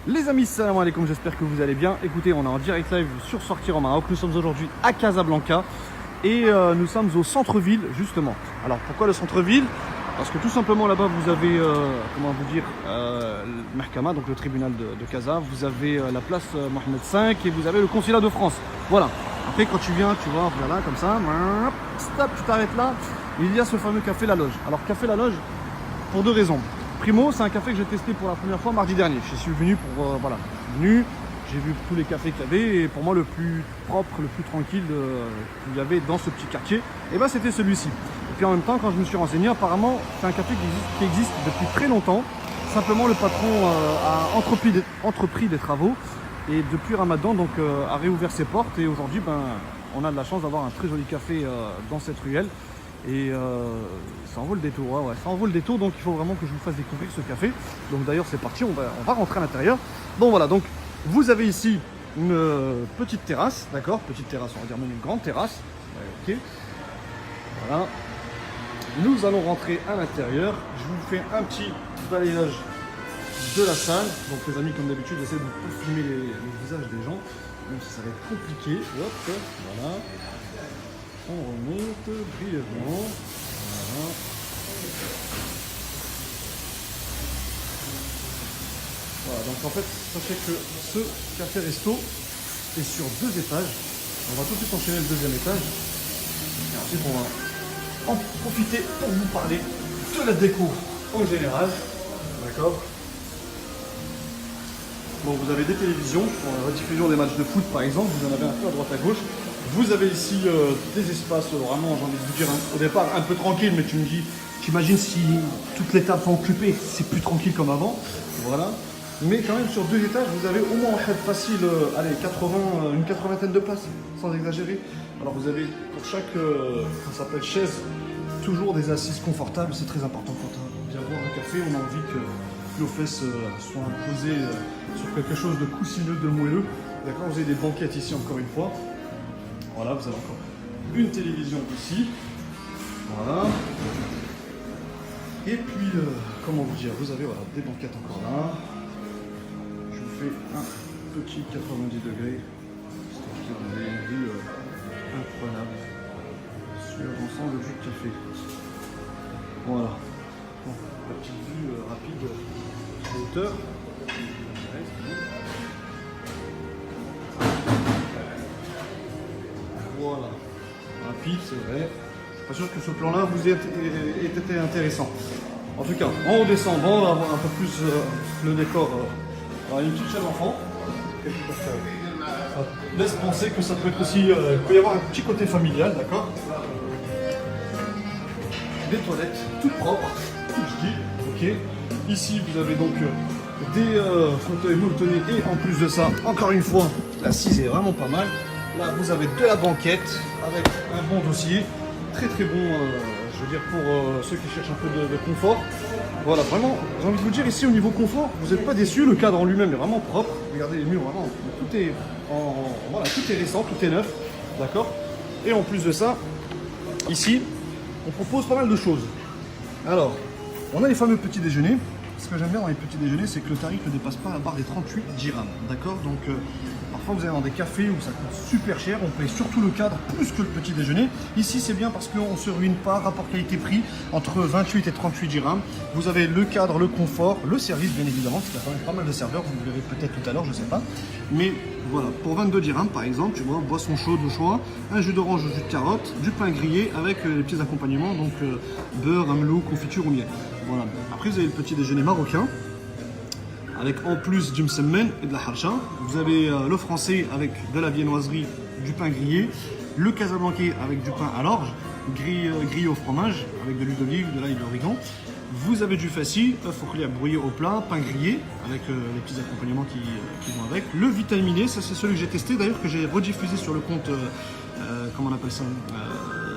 Les amis, salam alaikum, j'espère que vous allez bien. Écoutez, on est en direct live sur Sortir au Maroc. Nous sommes aujourd'hui à Casablanca et nous sommes au centre-ville justement. Alors pourquoi le centre-ville? Parce que tout simplement là-bas vous avez, comment vous dire, le Mahkama, donc le tribunal de Casa. Vous avez la place Mohamed V et vous avez le consulat de France. Voilà. Après quand tu viens, tu vois, voilà, comme ça, stop, tu t'arrêtes là. Il y a ce fameux café La Loge. Alors café La Loge, pour deux raisons. Primo, c'est un café que j'ai testé pour la première fois mardi dernier. Je suis venu pour, voilà, j'ai vu tous les cafés qu'il y avait et pour moi le plus propre, le plus tranquille qu'il y avait dans ce petit quartier, et ben c'était celui-ci. Et puis en même temps, quand je me suis renseigné, apparemment c'est un café qui existe depuis très longtemps. Simplement le patron a entrepris des travaux et depuis Ramadan donc a réouvert ses portes et aujourd'hui ben, on a de la chance d'avoir un très joli café dans cette ruelle. Et ça en vaut le détour, ouais, ça en vaut le détour, donc il faut vraiment que je vous fasse découvrir ce café. Donc d'ailleurs c'est parti, on va rentrer à l'intérieur. Bon voilà, donc vous avez ici une petite terrasse, d'accord, petite terrasse, on va dire même une grande terrasse, ouais, ok. Voilà, nous allons rentrer à l'intérieur. Je vous fais un petit balayage de la salle. Donc les amis, comme d'habitude, j'essaie de ne pas filmer les visages des gens, même si ça va être compliqué. Hop, voilà. On remonte brièvement. Voilà. Voilà, donc en fait, sachez que ce café resto est sur 2 étages. On va tout de suite enchaîner le 2e étage. Et ensuite, on va en profiter pour vous parler de la déco en général. D'accord. Bon, vous avez des télévisions pour la rediffusion des matchs de foot par exemple. Vous en avez un peu à droite à gauche. Vous avez ici des espaces vraiment, j'ai envie de vous dire, au départ un peu tranquille, mais tu me dis, t'imagines si toutes les tables sont occupées, c'est plus tranquille comme avant. Voilà. Mais quand même sur 2 étages, vous avez au moins en fait facile, allez, une 80aine de places, sans exagérer. Alors vous avez pour chaque, ça s'appelle chaise, toujours des assises confortables, c'est très important quand on vient boire un café, on a envie que nos fesses soient posées sur quelque chose de coussineux, de moelleux. D'accord, vous avez des banquettes ici encore une fois. Voilà, vous avez encore une télévision ici. Voilà. Et puis, comment vous dire, vous avez voilà, des banquettes encore là. Je vous fais un petit 90 degrés. C'est-à-dire que vous avez une vue incroyable sur l'ensemble du café. Voilà. Bon, la petite vue rapide de hauteur. Voilà, rapide, c'est vrai. Pas sûr que ce plan-là vous ait été intéressant. En tout cas, en redescendant, on va voir un peu plus le décor. Alors, une petite chaise d'enfant. Ça laisse penser que ça peut être aussi, il peut y avoir un petit côté familial, d'accord. Des toilettes toutes propres, je dis, ok. Ici, vous avez donc des fauteuils molletonnés et en plus de ça, encore une fois, l'assise est vraiment pas mal. Là, vous avez de la banquette avec un bon dossier, très très bon, je veux dire, pour ceux qui cherchent un peu de confort. Voilà, vraiment, j'ai envie de vous dire, ici au niveau confort, vous n'êtes pas déçus, le cadre en lui-même est vraiment propre. Regardez les murs, vraiment, voilà, tout est récent, tout est neuf, d'accord. Et en plus de ça, ici, on propose pas mal de choses. Alors, on a les fameux petits déjeuners. Ce que j'aime bien dans les petits déjeuners, c'est que le tarif ne dépasse pas la barre des 38 dirhams, d'accord. Donc, parfois vous allez dans des cafés où ça coûte super cher, on paye surtout le cadre plus que le petit déjeuner. Ici c'est bien parce qu'on ne se ruine pas, rapport qualité-prix, entre 28 et 38 dirhams. Vous avez le cadre, le confort, le service bien évidemment, parce qu'il y a quand même pas mal de serveurs, vous le verrez peut-être tout à l'heure, je ne sais pas. Mais voilà, pour 22 dirhams par exemple, tu vois, boisson chaude au choix, un jus d'orange, jus de carotte, du pain grillé avec les petits accompagnements, donc beurre, amelou, confiture ou miel. Voilà. Après vous avez le petit déjeuner marocain, avec en plus du msemmen et de la harcha. Vous avez le français avec de la viennoiserie, du pain grillé, le casablancais avec du pain à l'orge, grillé au fromage, avec de l'huile d'olive, de l'ail et de l'origan. Vous avez du fassi, œuf au brouillé au plat, pain grillé, avec les petits accompagnements qui vont avec. Le vitaminé, ça c'est celui que j'ai testé, d'ailleurs que j'ai rediffusé sur le compte, comment on appelle ça,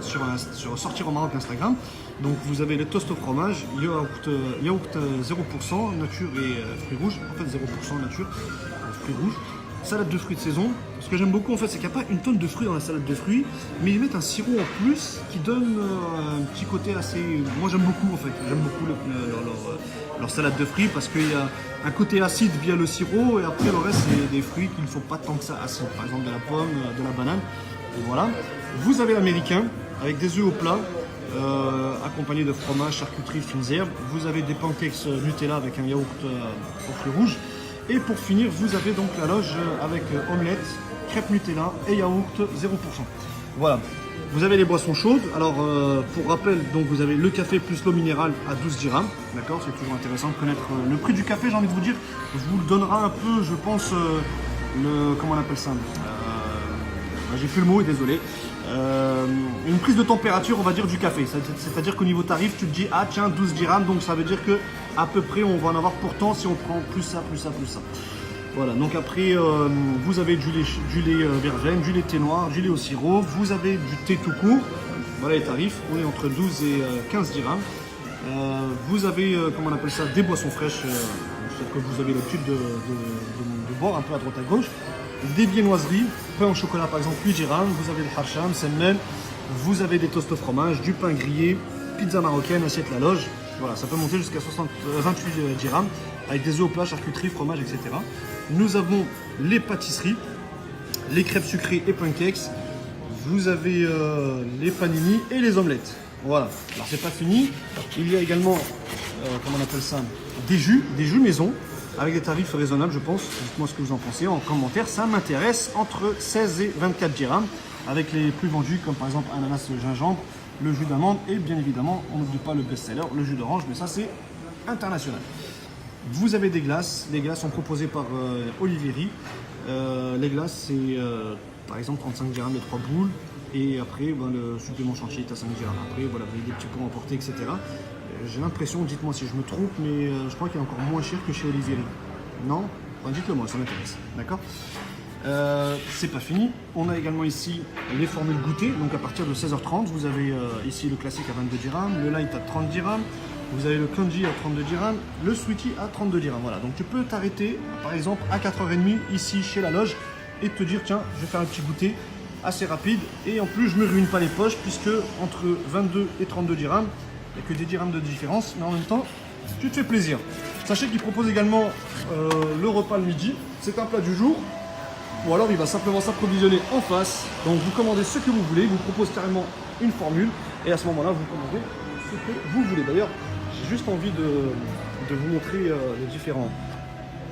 sur Sortir au Maroc Instagram. Donc vous avez les toasts au fromage, yaourt 0% nature et fruits rouges, en fait 0% nature, fruits rouges. salade de fruits de saison. Ce que j'aime beaucoup en fait, c'est qu'il n'y a pas une tonne de fruits dans la salade de fruits, mais ils mettent un sirop en plus qui donne un petit côté assez... Moi j'aime beaucoup en fait, j'aime beaucoup leur salade de fruits parce qu'il y a un côté acide via le sirop et après le reste c'est des fruits qui ne sont pas tant que ça acides. Par exemple de la pomme, de la banane, et voilà. Vous avez l'américain avec des œufs au plat, accompagné de fromage, charcuterie, fines herbes. Vous avez des pancakes Nutella avec un yaourt aux fruits rouges. Et pour finir, vous avez donc la loge avec omelette, crêpes Nutella et yaourt 0%. Voilà. Vous avez les boissons chaudes. Alors, pour rappel, donc vous avez le café plus l'eau minérale à 12 dirhams. D'accord, c'est toujours intéressant de connaître le prix du café. J'ai envie de vous dire, je vous le donnera un peu, je pense, comment on appelle ça j'ai plus le mot, désolé. Une prise de température, on va dire, du café. C'est-à-dire qu'au niveau tarif, tu te dis, ah tiens, 12 dirhams, donc ça veut dire que à peu près, on va en avoir pourtant si on prend plus ça, plus ça, plus ça. Voilà, donc après, vous avez du lait verveine, du lait thé noir, du lait au sirop, vous avez du thé tout court. Voilà les tarifs, on est entre 12 et 15 dirhams. Vous avez, comment on appelle ça, des boissons fraîches, que vous avez l'habitude de boire un peu à droite à gauche. Des viennoiseries, pain au chocolat par exemple 8 dirhams, vous avez le harcham, semmen, vous avez des toasts au fromage, du pain grillé, pizza marocaine, assiette la loge. Voilà, ça peut monter jusqu'à 28 dirhams avec des œufs au plat, charcuterie, fromage, etc. Nous avons les pâtisseries, les crêpes sucrées et pancakes. Vous avez les panini et les omelettes. Voilà, alors c'est pas fini. Il y a également, comment on appelle ça, des jus maison. Avec des tarifs raisonnables, je pense. Dites-moi ce que vous en pensez en commentaire. Ça m'intéresse, entre 16 et 24 dirhams, avec les plus vendus, comme par exemple ananas gingembre, le jus d'amande et bien évidemment, on n'oublie pas le best-seller, le jus d'orange, mais ça c'est international. Vous avez des glaces. Les glaces sont proposées par Olivieri. Les glaces, c'est par exemple 35 dirhams les 3 boules. Et après, ben, le supplément chantier est à 5 dirhams. Après, voilà, vous avez des petits pots emportés, etc. J'ai l'impression, dites-moi si je me trompe, mais je crois qu'il est encore moins cher que chez Olivieri. Non? Enfin, dites-le moi, ça m'intéresse. D'accord? C'est pas fini. On a également ici les formules goûtées. Donc à partir de 16h30, vous avez ici le classique à 22 dirhams, le light à 30 dirhams, vous avez le kanji à 32 dirhams, le sweetie à 32 dirhams. Voilà, donc tu peux t'arrêter par exemple à 4h30 ici chez la loge et te dire tiens, je vais faire un petit goûter assez rapide et en plus je me ruine pas les poches puisque entre 22 et 32 dirhams, il n'y a que des dirhams de différence, mais en même temps, tu te fais plaisir. Sachez qu'il propose également le repas le midi, c'est un plat du jour. Ou alors il va simplement s'approvisionner en face. Donc vous commandez ce que vous voulez, il vous propose carrément une formule. Et à ce moment-là, vous commandez ce que vous voulez. D'ailleurs, j'ai juste envie de vous montrer les différents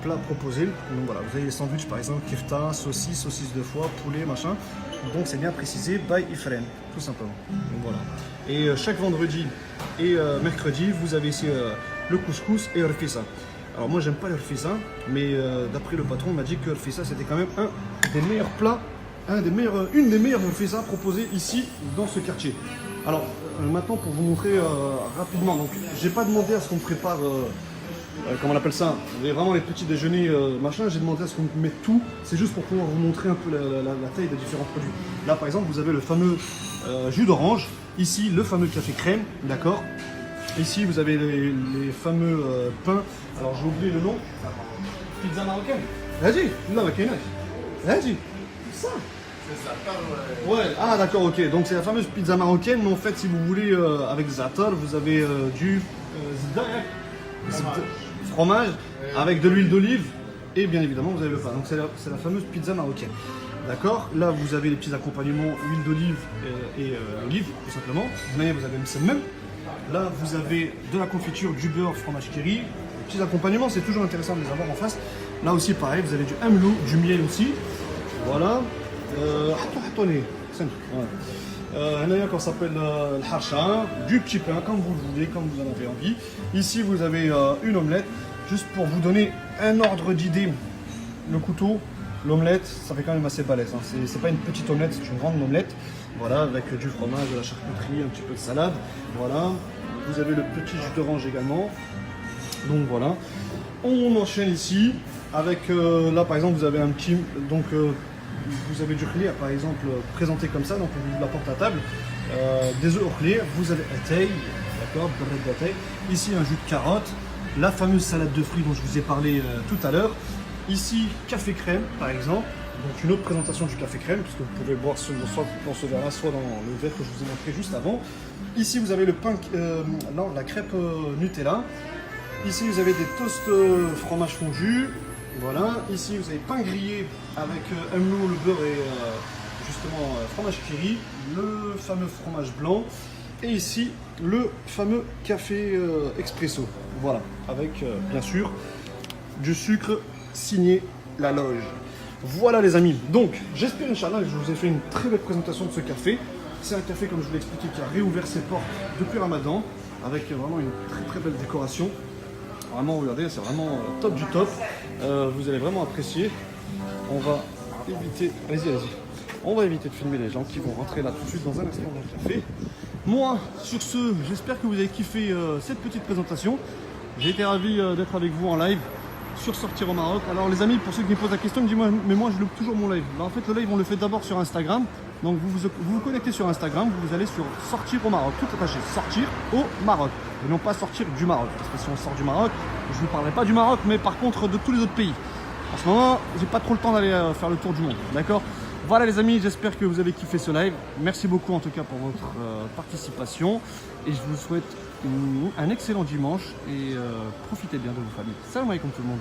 plats proposés. Donc voilà, vous avez les sandwichs par exemple, kefta, saucisse de foie, poulet, machin. Donc c'est bien précisé, by Ifren, tout simplement. Donc voilà. Et chaque vendredi et mercredi, vous avez ici le couscous et le rfissa. Alors moi j'aime pas le rfissa, mais d'après le patron, on m'a dit que le rfissa c'était quand même un des meilleurs plats, une des meilleures rfissa proposées ici dans ce quartier. Alors maintenant pour vous montrer rapidement, donc j'ai pas demandé à ce qu'on prépare, comment on appelle ça, vraiment les petits déjeuners machin, j'ai demandé à ce qu'on mette tout, c'est juste pour pouvoir vous montrer un peu la taille des différents produits. Là par exemple vous avez le fameux jus d'orange, ici le fameux café crème, d'accord. Ici, vous avez les fameux pains. Alors, j'ai oublié le nom. Pizza marocaine. Vas-y, là, vas-y. Ça. C'est ça. Ouais. Ah, d'accord, ok. Donc, c'est la fameuse pizza marocaine. Mais en fait, si vous voulez, avec za'atar, vous avez du fromage avec de l'huile d'olive. Et bien évidemment, vous avez le pain. Donc, c'est la fameuse pizza marocaine. D'accord. Là, vous avez les petits accompagnements, huile d'olive et olive, tout simplement. Vous avez le même. Là, vous avez de la confiture, du beurre, fromage kéri. Les petits accompagnements, c'est toujours intéressant de les avoir en face. Là aussi, pareil, vous avez du hamlou, du miel aussi. Voilà. Quand ça s'appelle le harcha, du petit pain, comme vous le voulez, comme vous en avez envie. Ici, vous avez une omelette. Juste pour vous donner un ordre d'idée, le couteau, l'omelette, ça fait quand même assez balèze. Hein. C'est pas une petite omelette, c'est une grande omelette. Voilà, avec du fromage, de la charcuterie, un petit peu de salade. Voilà. Vous avez le petit jus d'orange également. Donc voilà. On enchaîne ici avec là par exemple vous avez un petit vous avez du khlir par exemple présenté comme ça, donc on vous l'apporte à table. Des œufs au khlir, vous avez atay, d'accord, ici un jus de carotte, la fameuse salade de fruits dont je vous ai parlé tout à l'heure. Ici, café crème, par exemple. Donc une autre présentation du café crème, puisque vous pouvez boire soit dans ce verre-là, soit dans le verre que je vous ai montré juste avant. Ici, vous avez le pain, non, la crêpe Nutella. Ici, vous avez des toasts fromage fondu. Voilà. Ici, vous avez pain grillé avec MLO, le beurre et justement fromage curry, le fameux fromage blanc. Et ici, le fameux café expresso. Voilà. Avec, bien sûr, du sucre signé La Loge. Voilà les amis, donc j'espère Inch'Allah que je vous ai fait une très belle présentation de ce café. C'est un café, comme je vous l'ai expliqué, qui a réouvert ses portes depuis Ramadan, avec vraiment une très belle décoration. Vraiment, regardez, c'est vraiment top du top. Vous allez vraiment apprécier. On va éviter, allez-y, on va éviter de filmer les gens qui vont rentrer là tout de suite dans un instant dans le café. Moi, sur ce, j'espère que vous avez kiffé cette petite présentation. J'ai été ravi d'être avec vous en live sur Sortir au Maroc. Alors les amis, pour ceux qui me posent la question, ils me disent mais moi je loupe toujours mon live. En fait le live on le fait d'abord sur Instagram. Donc vous vous connectez sur Instagram, vous allez sur Sortir au Maroc, tout attaché, Sortir au Maroc. Et non pas sortir du Maroc. Parce que si on sort du Maroc, je ne vous parlerai pas du Maroc, mais par contre de tous les autres pays. En ce moment, j'ai pas trop le temps d'aller faire le tour du monde. D'accord? Voilà les amis, j'espère que vous avez kiffé ce live. Merci beaucoup en tout cas pour votre participation. Et je vous souhaite un excellent dimanche et profitez bien de vos familles. Salam alaikum tout le monde.